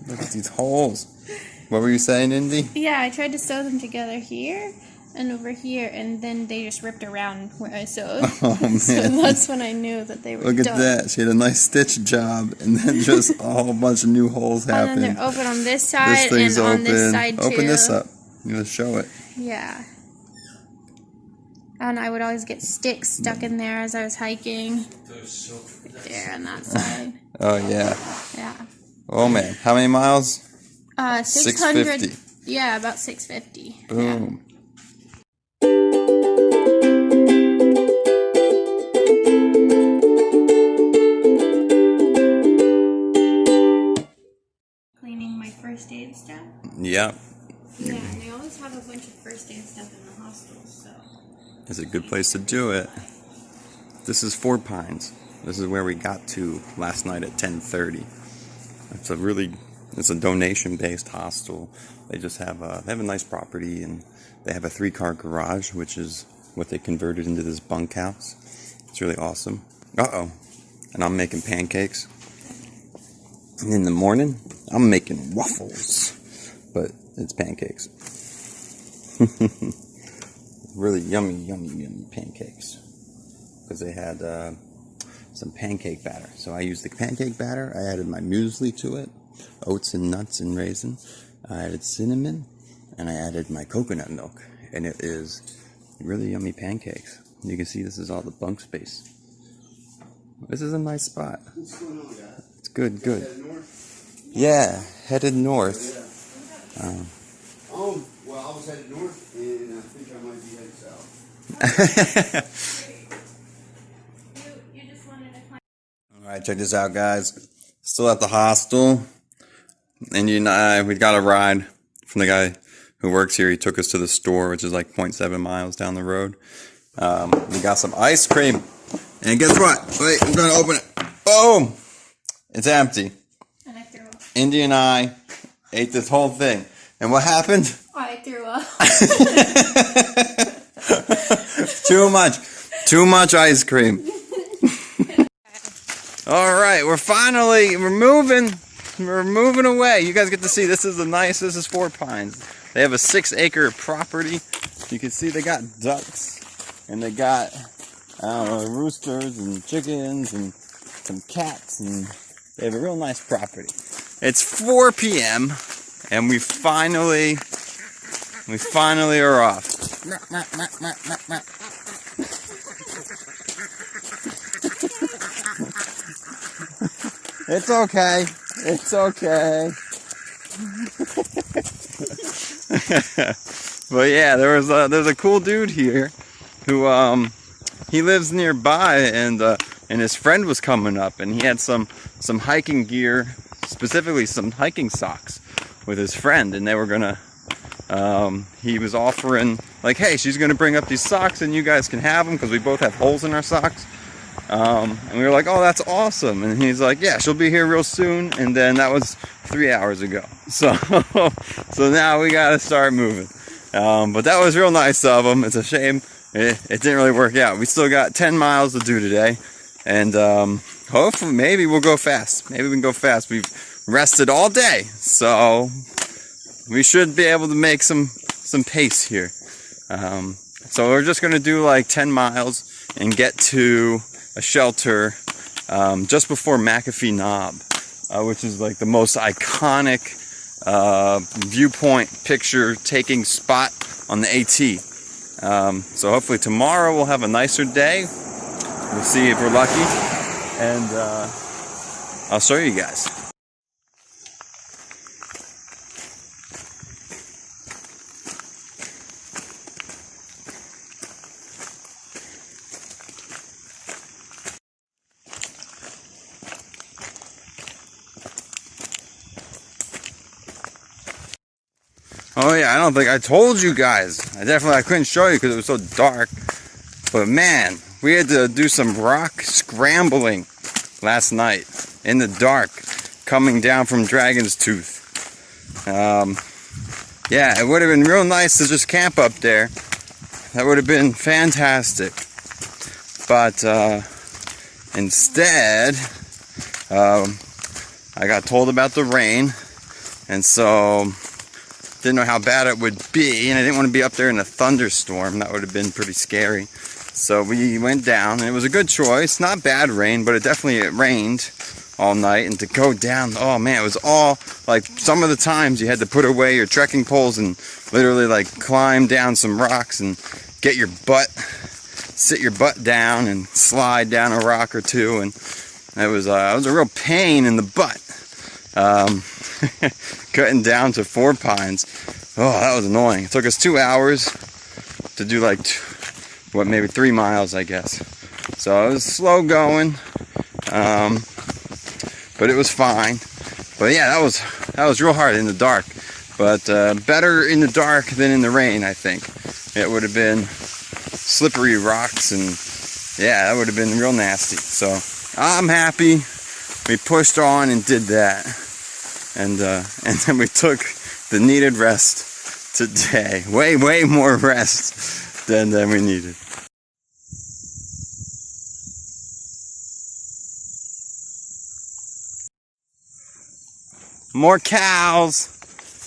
Look at these holes. What were you saying, Indy? Yeah, I tried to sew them together here and over here, and then they just ripped around where I sewed. Oh, man. So that's when I knew that they were Look at done. that. She had a nice stitch job, and then just a whole bunch of new holes happened. And then they're open on this side This thing's and on open. this side too. Open this up. I'm going to show it. Yeah. And I would always get sticks stuck in there as I was hiking. Right there on that side. Oh, yeah. Yeah. Oh, man. How many miles? 600. 650. Yeah, about 650. Boom. Cleaning my first aid stuff. Yep. Yeah, and they always have a bunch of first aid stuff in the hospital, so. It's a good place to do it. This is Four Pines. This is where we got to last night at 10:30. It's a donation-based hostel. They just have they have a nice property, and they have a 3-car garage, which is what they converted into this bunkhouse. It's really awesome. Uh-oh. And I'm making pancakes. And in the morning, I'm making waffles. But it's pancakes. Really yummy, yummy, yummy pancakes. Because they had some pancake batter. So I used the pancake batter. I added my muesli to it. Oats and nuts and raisin. I added cinnamon. And I added my coconut milk. And it is really yummy pancakes. You can see this is all the bunk space. This is a nice spot. What's going on, guys? It's good, good. Headed north? Yeah, headed north. Yeah. Well, I was headed north, and I think I might be headed south. You just wanted to find. Alright, check this out, guys. Still at the hostel. Indy and I, we got a ride from the guy who works here. He took us to the store, which is like 0.7 miles down the road. We got some ice cream. And guess what? Wait, I'm going to open it. Boom! It's empty. And I threw up. Indy and I ate this whole thing. And what happened? I threw up. Too much ice cream. Alright, we're moving away. You guys get to see, this is Four Pines. They have a 6-acre property. You can see they got ducks, and they got, I don't know, roosters and chickens and some cats, and they have a real nice property. It's 4 p.m. and we finally are off. It's okay. It's okay. But yeah, there's a cool dude here who he lives nearby, and his friend was coming up, and he had some hiking gear, specifically some hiking socks, with his friend, and they were gonna he was offering, like, hey, she's gonna bring up these socks and you guys can have them because we both have holes in our socks. And we were like, oh, that's awesome. And he's like, yeah, she'll be here real soon. And then that was 3 hours ago. So now we gotta start moving. But that was real nice of him. It's a shame it didn't really work out. We still got 10 miles to do today, and hopefully maybe we'll go fast. Maybe we can go fast. We've rested all day, so we should be able to make some pace here. So we're just gonna do like 10 miles and get to a shelter just before McAfee Knob, which is like the most iconic viewpoint picture taking spot on the AT. So hopefully tomorrow we'll have a nicer day. We'll see if we're lucky, and I'll show you guys. Oh yeah, I don't think I told you guys. I couldn't show you because it was so dark. But man, we had to do some rock scrambling last night in the dark, coming down from Dragon's Tooth. Yeah, it would have been real nice to just camp up there. That would have been fantastic. But instead, I got told about the rain. And so didn't know how bad it would be, and I didn't want to be up there in a thunderstorm. That would have been pretty scary. So we went down, and it was a good choice. Not bad rain, but it rained all night. And to go down, oh man, it was all like, some of the times you had to put away your trekking poles and literally like climb down some rocks and sit your butt down and slide down a rock or two. And it was a real pain in the butt. Cutting down to 4 Pines. Oh, that was annoying. It took us 2 hours to do like, maybe 3 miles, I guess. So it was slow going, but it was fine. But yeah, that was real hard in the dark. But better in the dark than in the rain, I think. It would have been slippery rocks, and yeah, that would have been real nasty. So I'm happy we pushed on and did that. And then we took the needed rest today. Way more rest than we needed. More cows!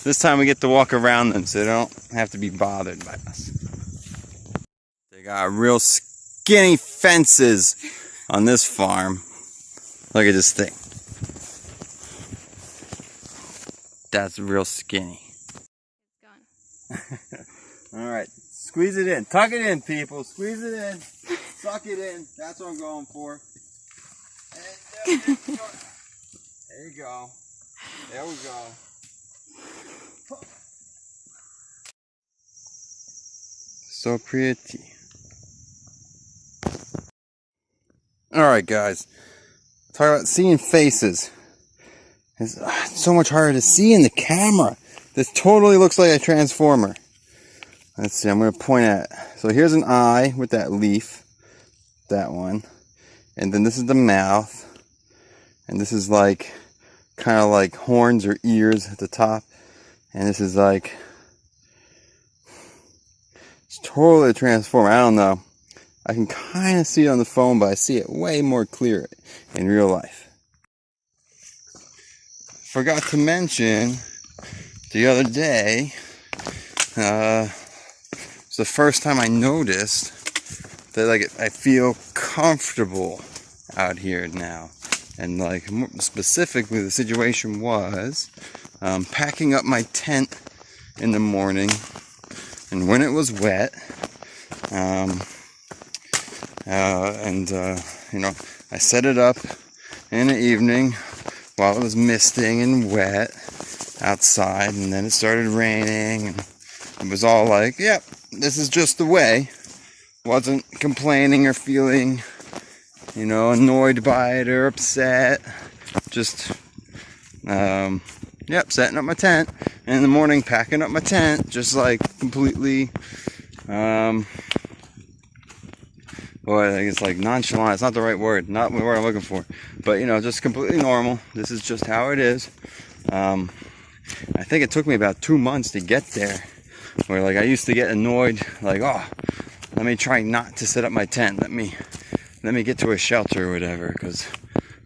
This time we get to walk around them, so they don't have to be bothered by us. They got real skinny fences on this farm. Look at this thing. That's real skinny. It's gone. Alright, squeeze it in. Tuck it in, people. Squeeze it in. Suck it in. That's what I'm going for. And, there you go. There we go. So pretty. Alright, guys. Talk about seeing faces. It's so much harder to see in the camera. This totally looks like a transformer. Let's see, I'm going to point at it. So here's an eye with that leaf. That one. And then this is the mouth. And this is like, kind of like horns or ears at the top. And this is like, it's totally a transformer. I don't know. I can kind of see it on the phone, but I see it way more clear in real life. Forgot to mention the other day, it's the first time I noticed that like I feel comfortable out here now. And like specifically the situation was packing up my tent in the morning, and when it was wet, you know, I set it up in the evening while it was misting and wet outside, and then it started raining, and it was all like, yep, this is just the way. Wasn't complaining or feeling, you know, annoyed by it or upset. Just, yep, setting up my tent. And in the morning, packing up my tent, just like completely, well, I guess like nonchalant. It's not the right word. Not the word I'm looking for. But, you know, just completely normal. This is just how it is. I think it took me about 2 months to get there. Where, like, I used to get annoyed. Like, oh, let me try not to set up my tent. Let me get to a shelter or whatever. Because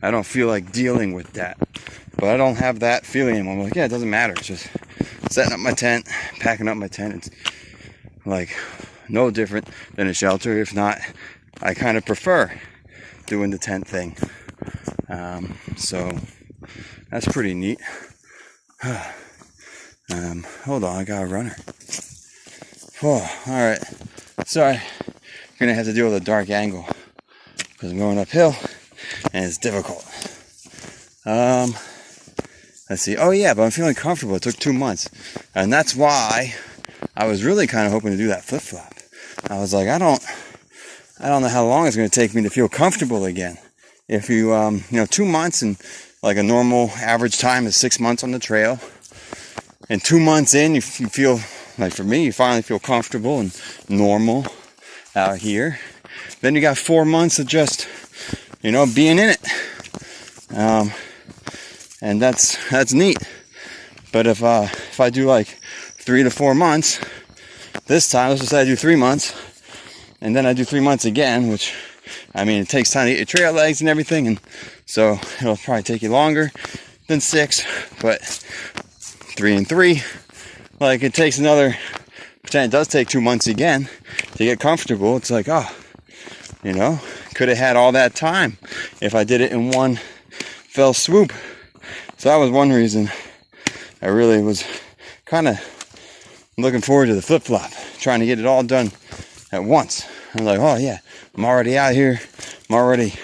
I don't feel like dealing with that. But I don't have that feeling anymore. I'm like, yeah, it doesn't matter. It's just setting up my tent, packing up my tent. It's like no different than a shelter. If not, I kind of prefer doing the tent thing. So that's pretty neat. Hold on, I got a runner. Oh, alright. Sorry. I'm gonna have to deal with a dark angle because I'm going uphill and it's difficult. Let's see. Oh yeah, but I'm feeling comfortable. It took 2 months. And that's why I was really kind of hoping to do that flip-flop. I was like, I don't know how long it's going to take me to feel comfortable again. If you, you know, 2 months, and like a normal average time is 6 months on the trail. And 2 months in, you feel, like for me, you finally feel comfortable and normal out here. Then you got 4 months of just, you know, being in it. And that's neat. But if I do like 3 to 4 months, this time, let's just say I do 3 months, and then I do 3 months again, which, I mean, it takes time to get your trail legs and everything, and so it'll probably take you longer than 6, but 3 and 3. Like, it takes another, pretend it does take 2 months again to get comfortable. It's like, oh, you know, could have had all that time if I did it in one fell swoop. So that was one reason I really was kind of looking forward to the flip-flop, trying to get it all done at once. I'm like, oh yeah, I'm already out here, I'm already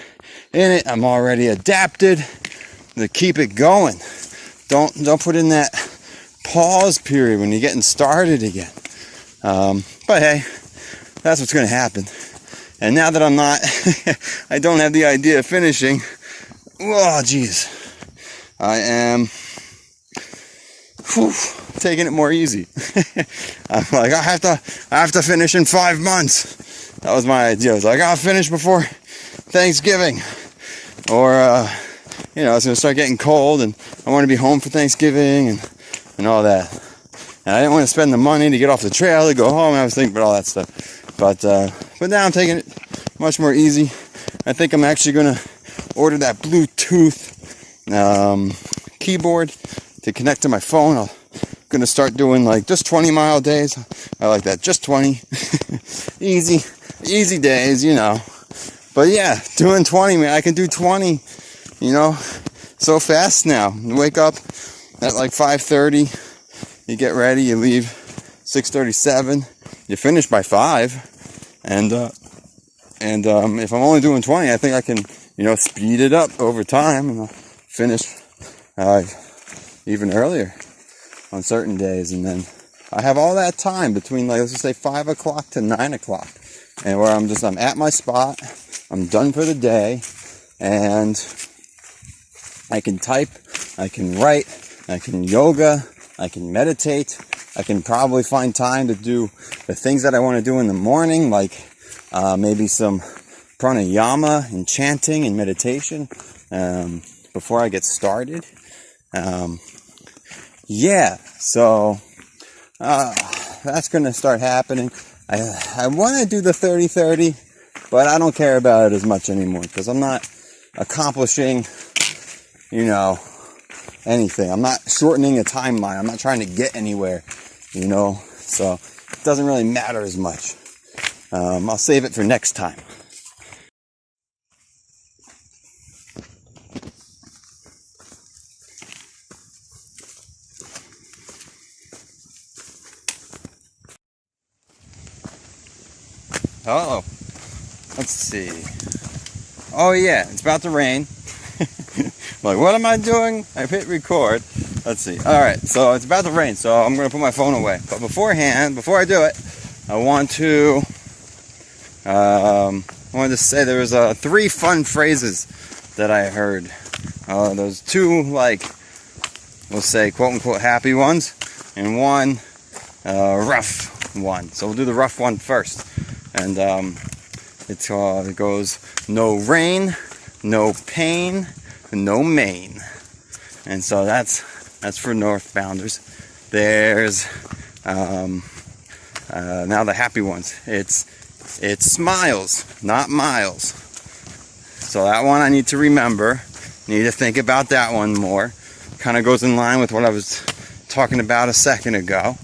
in it, I'm already adapted. To keep it going. Don't put in that pause period when you're getting started again. But hey, that's what's going to happen. And now that I'm not, I don't have the idea of finishing. Oh, geez. I am taking it more easy. I'm like, I have to finish in 5 months. That was my idea. I was like, I'll finish before Thanksgiving. Or, you know, it's going to start getting cold and I want to be home for Thanksgiving and all that. And I didn't want to spend the money to get off the trail to go home. I was thinking about all that stuff. But now I'm taking it much more easy. I think I'm actually going to order that Bluetooth keyboard to connect to my phone. I'm going to start doing like just 20-mile days. I like that, just 20. easy days, you know. But yeah, doing 20, man, I can do 20, you know, so fast now. You wake up at like 5:30, you get ready, you leave 6:37, you finish by 5, and if I'm only doing 20, I think I can, you know, speed it up over time and I'll finish even earlier on certain days. And then I have all that time between, like, let's just say 5 o'clock to 9 o'clock, and where I'm at my spot, I'm done for the day, and I can type, I can write, I can yoga, I can meditate, I can probably find time to do the things that I want to do in the morning, like maybe some pranayama and chanting and meditation before I get started. Yeah, so that's going to start happening. I want to do the 30-30, but I don't care about it as much anymore because I'm not accomplishing, you know, anything. I'm not shortening a timeline. I'm not trying to get anywhere, you know, so it doesn't really matter as much. I'll save it for next time. Oh, let's see. Oh yeah, it's about to rain. Like, what am I doing? I hit record. Let's see. All right, so it's about to rain, so I'm gonna put my phone away. But beforehand, before I do it, I want to say there was 3 fun phrases that I heard. Those 2, like, we'll say quote unquote happy ones, and 1 rough one. So we'll do the rough one first. And it goes, no rain, no pain, no Maine. And so that's for northbounders. There's now the happy ones. It's smiles, not miles. So that one I need to remember. Need to think about that one more. Kind of goes in line with what I was talking about a second ago.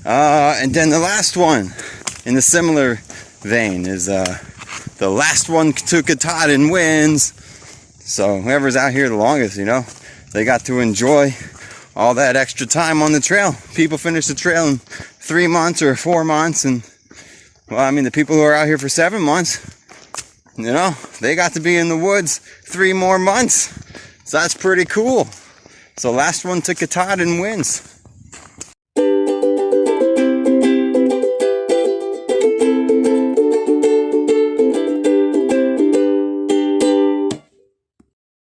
And then the last one, in the similar vein, is the last one to Katahdin wins. So whoever's out here the longest, you know, they got to enjoy all that extra time on the trail. People finish the trail in 3 months or 4 months, and well, I mean, the people who are out here for 7 months, you know, they got to be in the woods 3 more months. So that's pretty cool. So last one to Katahdin wins.